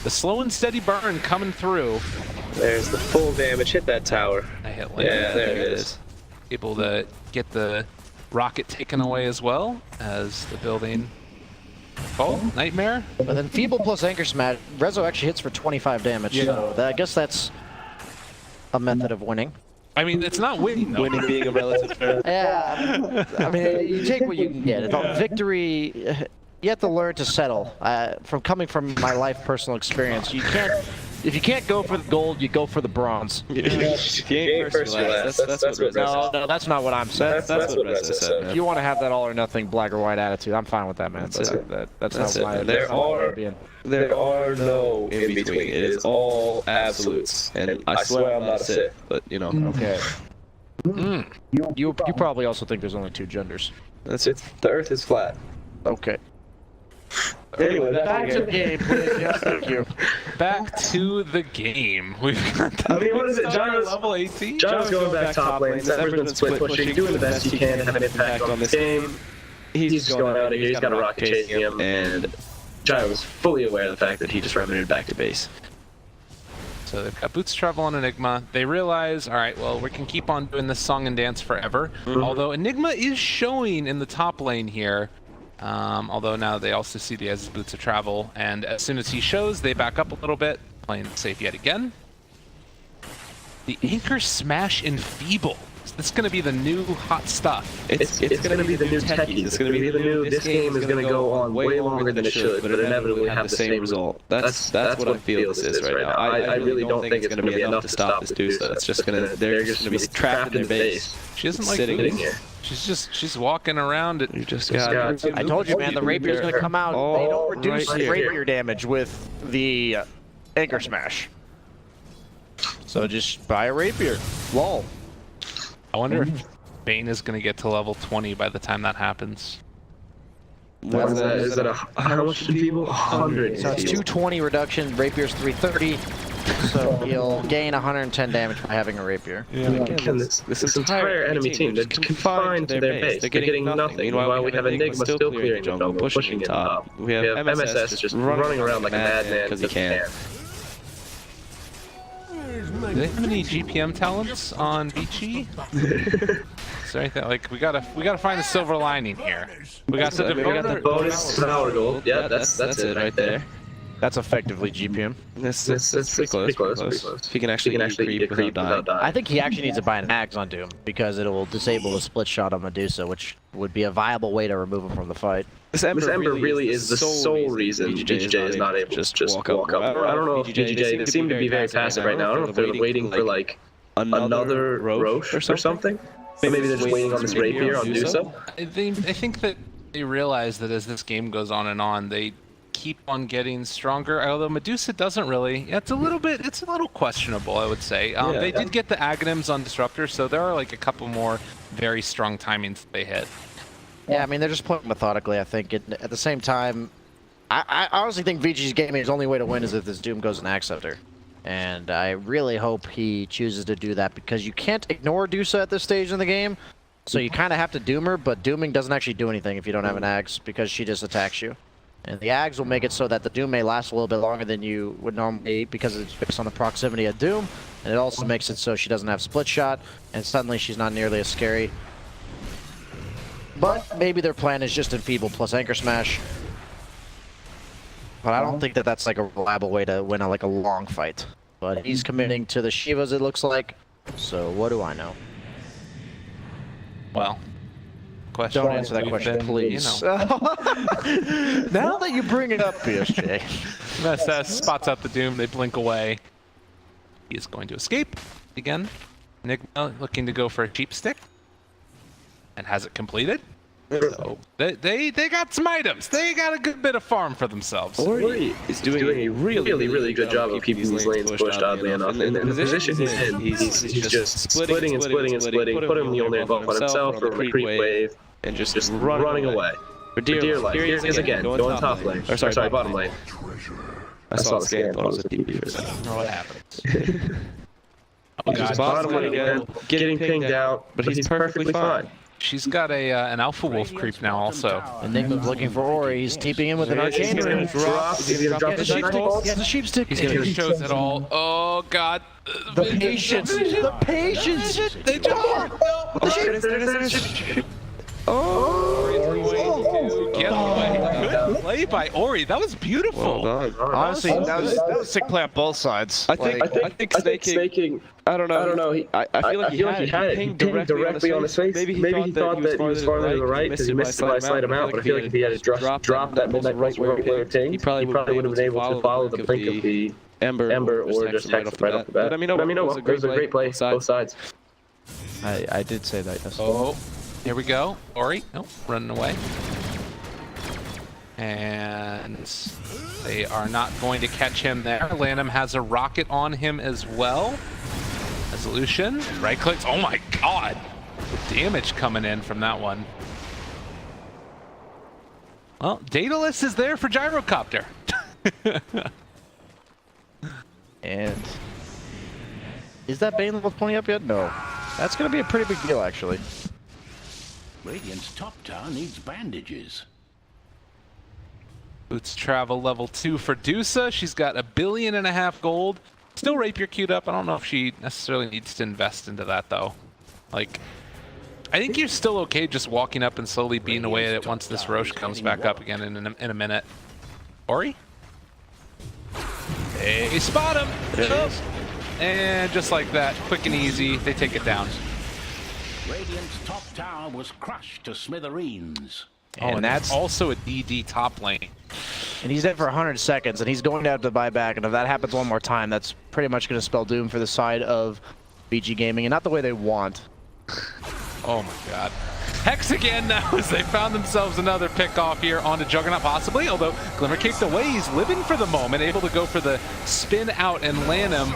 S2: the slow and steady burn coming through.
S5: There's the full damage. Hit that tower.
S2: I hit
S5: Yeah, there it is.
S2: Able to get the rocket taken away as well as the building. Oh, Nightmare.
S1: But then Feeble plus Anchor Smash, Rezo actually hits for 25 damage. So I guess that's a method of winning.
S2: I mean, it's not winning, though.
S6: Winning being a relative term.
S1: Yeah, I mean, you take what you can get. Victory, you have to learn to settle. From coming from my life personal experience, if you can't go for the gold, you go for the bronze.
S6: If you ain't first, you're last. That's what Rizzo said.
S1: No, that's not what I'm saying.
S6: That's what Rizzo said.
S1: If you want to have that all or nothing black or white attitude, I'm fine with that, man. That's not my.
S5: There are no in between. It is all absolutes. And I swear I'm not a Sith,
S6: but you know.
S1: Okay. You probably also think there's only two genders.
S5: That's it. The Earth is flat.
S1: Okay.
S5: Anyway,
S1: Back to the game, please. Yes, thank you.
S2: Back to the game. We've got
S5: I mean, what is it?
S2: Gyro's
S5: Gyro's
S2: level 18.
S5: Gyro's going back top lane. Zephyr's been split pushing, doing the best he can to have an impact on this game. He's just going out of here. He's got a rocket chasing him, and Gyro was fully aware of the fact that he just remitted back to base.
S2: So they've got Boots Travel on Enigma. They realize, all right, well, we can keep on doing this song and dance forever. Although Enigma is showing in the top lane here. Although now they also see the as Boots of Travel, and as soon as he shows, they back up a little bit, playing safe yet again. The Anchor Smash Enfeeble. This is going to be the new hot stuff.
S5: It's going to be the new techie. It's going to be the new. This game is going to go on way longer than it should, but inevitably have the same result.
S6: That's what I feel this is right now.
S5: I really don't think it's going to be enough to stop this Medusa.
S6: It's just gonna they're just gonna be trapped in their base.
S2: She doesn't like
S6: sitting
S2: Boots.
S6: here.
S2: She's walking around.
S6: You just got.
S1: I told you, man, the rapier's gonna come out. They don't reduce
S6: right here.
S1: rapier damage with the Anchor Smash. So just buy a rapier. Lol.
S2: I wonder if Bane is going to get to level 20 by the time that happens.
S5: What is that? Is that how much do people? 100.
S1: So it's 220 reduction, rapier's 330. So he'll gain 110 damage by having a rapier.
S5: Again, this entire enemy team, they're confined to their base. They're getting nothing. Meanwhile, we have Enigma still clearing the jungle, pushing it top. We have MSS just running around like a madman because he can.
S2: Do they have any GPM talents on VG? Is there anything like we gotta find the silver lining here? We got the
S5: bonus power gold. Yeah, that's it right there.
S1: That's effectively GPM.
S6: That's pretty close. If he can actually eat a creep without dying.
S1: I think he actually needs to buy an Axe on Doom because it will disable the split shot on Medusa, which would be a viable way to remove him from the fight.
S6: This Ember really is the sole reason VGJ is not able to just walk up. I don't know if VGJ, they seem to be very passive right now. I don't know if they're waiting for like another Roche or something. Maybe they're just waiting on this rapier on Medusa.
S2: I think that they realize that as this game goes on, they keep on getting stronger. Although Medusa doesn't really. It's a little questionable, I would say. They did get the Aghanims on Disruptor, so there are like a couple more very strong timings they hit.
S1: Yeah, I mean, they're just playing methodically, I think. At the same time, I honestly think VG's gaming's only way to win is if this Doom goes an Axe Hunter. And I really hope he chooses to do that because you can't ignore Medusa at this stage in the game. So you kind of have to doom her, but dooming doesn't actually do anything if you don't have an Axe because she just attacks you. And the Ags will make it so that the Doom may last a little bit longer than you would normally because it's based on the proximity of Doom. And it also makes it so she doesn't have split shot, and suddenly she's not nearly as scary. But maybe their plan is just Enfeeble plus Anchor Smash. But I don't think that that's like a reliable way to win a long fight. But he's committing to the Shivas, it looks like. So what do I know?
S2: Well,
S1: don't answer that question, please.
S2: You know.
S1: Now that you bring it up, PSJ.
S2: MSS spots out the Doom. They blink away. He is going to escape again. Enigma looking to go for a cheap stick. And has it completed. So they got some items. They got a good bit of farm for themselves.
S5: Ori is doing a really good job of keeping these lanes pushed, oddly enough. In the position he's in, he's just splitting and putting him the only involved on himself for a creep wave, and just running away. For dear life. Here he is again, going top lane. Or sorry, bottom lane. I saw the scan, thought it was a DB for a second.
S2: What happens?
S5: Oh god, bottom lane again, getting pinged out, but he's perfectly fine.
S2: She's got an Alpha Wolf creep now also.
S1: Enigma's looking for Ori. He's TPing in with an Arcane Ring.
S5: He's gonna drop the
S1: sheep stick.
S2: He's gonna shows it all. Oh god.
S1: The patience. The patience.
S2: They just get away. Good play by Ori. That was beautiful.
S1: Honestly, that was sick play on both sides.
S6: I think snaking. I don't know. I feel like he had it pinged directly on his face. Maybe he thought that he was farther to the right because he missed it by a slight amount. But I feel like if he had dropped that midnight right player ping, he probably would have been able to follow the blink of the Ember or just hex right off the bat. But I mean, it was a great play, both sides.
S1: I did say that. Yes.
S2: Oh, here we go. Ori, running away. And they are not going to catch him there. Lanham has a rocket on him as well. Resolution, right clicks. Oh my god! The damage coming in from that one. Well, Daedalus is there for Gyrocopter.
S1: And is that Bane level 20 up yet? No. That's going to be a pretty big deal, actually.
S7: Radiant's top tower needs bandages.
S2: Boots travel level 2 for Dusa. She's got 1.5 billion gold. Still Rapier queued up. I don't know if she necessarily needs to invest into that, though. Like, I think you're still okay just walking up and slowly beating away at it once this Roche comes back up again in a minute. Ori? Hey, spot him! Oh. And just like that, quick and easy, they take it down.
S7: Radiant's top tower was crushed to smithereens.
S1: And that's
S2: also a DD top lane.
S1: And he's dead for 100 seconds, and he's going to have to buy back. And if that happens one more time, that's pretty much going to spell doom for the side of VG Gaming, and not the way they want.
S2: Oh my god. Hex again now as they found themselves another pick off here onto Juggernaut possibly, although Glimmer kicked away. He's living for the moment, able to go for the spin out and land him.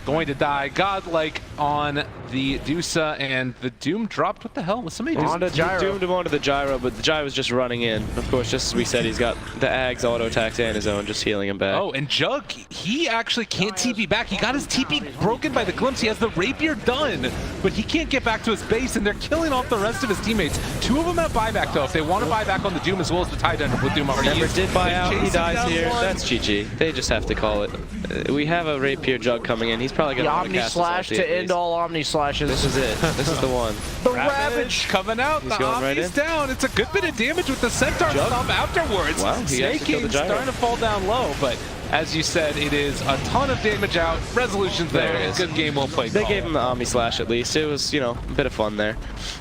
S2: Going to die godlike on the Dusa, and the Doom dropped. What the hell? Was somebody
S6: onto Gyro? Doomed him onto the Gyro, but the Gyro was just running in. Of course, just as we said, he's got the Ags auto attacks and his own, just healing him back.
S2: Oh, and Jug, he actually can't TP back. He got his TP broken by the Glimpse. He has the Rapier done, but he can't get back to his base, and they're killing off the rest of his teammates. 2 of them have buyback, though. If they want to buy back on the Doom as well as the Tidal with Doom already.
S6: Never did buy out. He dies here. That's GG. They just have to call it. We have a Rapier Jug coming in. He's probably going to
S1: Omni Slash to end all Omni Slashes.
S6: This is it. This is the one.
S1: The Ravage
S2: coming out.
S6: He's
S2: the Omni's down. It's a good bit of damage with the Centaur stomp afterwards.
S6: Wow,
S2: Snake King starting to fall down low, but as you said, it is a ton of damage out. Resolution's there. It's a good game, well played.
S6: They gave him the Omni Slash at least. It was, you know, a bit of fun there.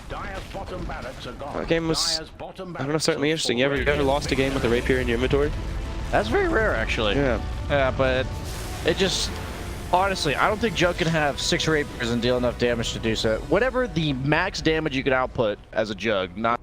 S6: That game was, I don't know, certainly interesting. You ever lost a game with a Rapier in your inventory?
S1: That's very rare, actually.
S6: Yeah.
S1: Yeah, but it just... Honestly, I don't think Jug can have 6 Rapiers and deal enough damage to do so. Whatever the max damage you can output as a Jug, not